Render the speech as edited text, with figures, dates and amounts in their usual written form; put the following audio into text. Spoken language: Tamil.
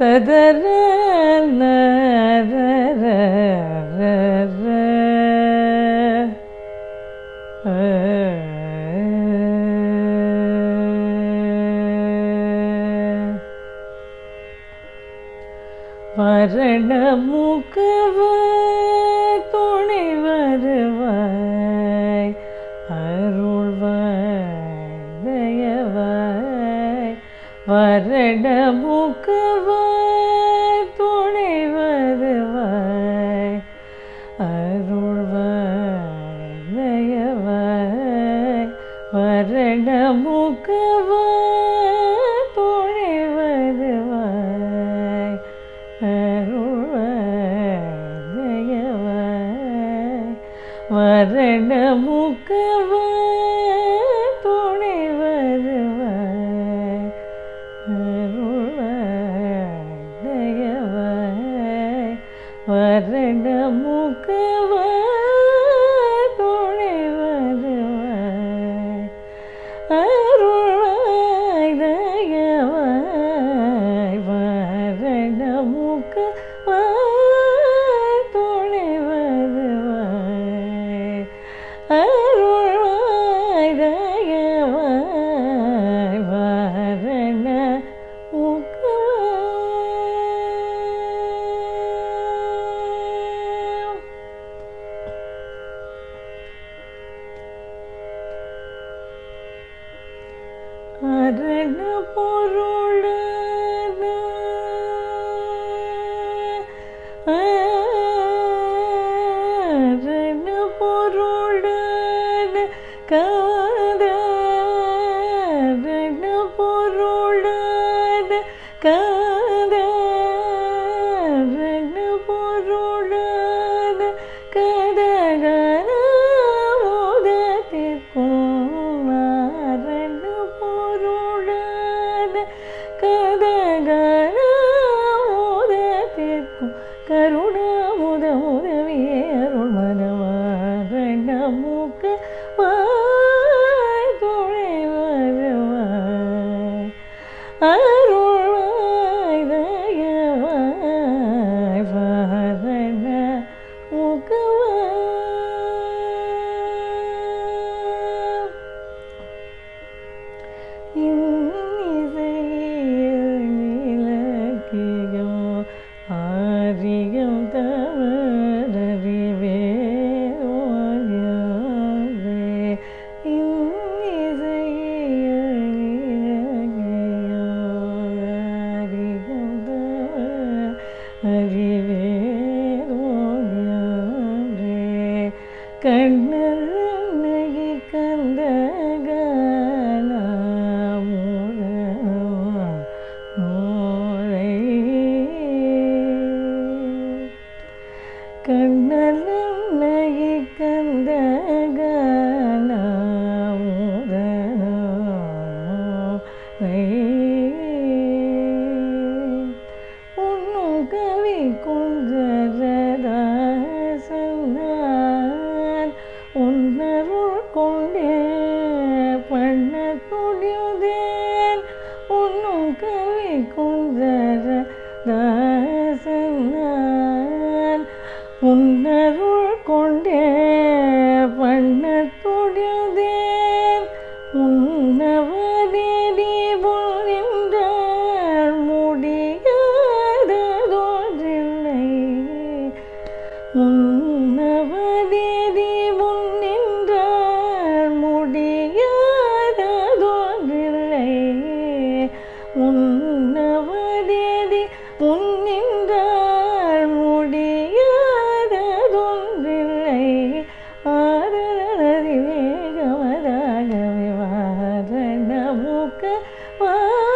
ததர வரண முகவ துணை வருவாய் அருள்வாய் தயவாய் வரண முகவ துணை வருவாய் அருள்வாய் தயவாய் வரண முகவ துணை வருவாய் அருள்வாய் தயவாய் வரண முகவ துணை வருவாய் அருள்வாய் தயவாய் வரண முகவ துணை வருவாய் அருள்வாய் தயவாய் வரண முகவ துணை வருவாய் அருள்வாய் தயவாய் வரண முகவ அரண பொருளான அரண பொருளான காதரண பொருளான காதரண பொருளான கதகன மோதத்திற்கும் அரண பொருளான கதகன மோதத்திற்கும் கருணாமுத உதவியே அருள் மனவாரண முகவாய் துணை வருவாய் அருள்வாய் தயவாய் வரண முகவாய் இன்னிசையில் இலக்கியம் ஆரியம் தவறறிவே ஓயாதே இன்னிசையில் இலக்கியம் ஆரியம் தவறறிவே ஓயாதே கண்ணனை கந்தகான கண்ணனை கந்தகான உன்னும் கவி குஞ்சரதாசனான் உன்னருள் கொண்டே பண்ண துடியுதேன் உன்னும் கவி குஞ்சரதாசனான் உன்னருள் கொண்டே பண்ண துடியுதேன் உன்னவதேதி புரிந்தால் முடியாததொன்றில்லை உன்னவதேதி முன்னின்றால் முடியாததொன்றில்லை உன்னவதேதி முன்னின்றால் முடியாததொன்றில்லை ஆதரதி வேகமதாகவே வாரண முகவாய்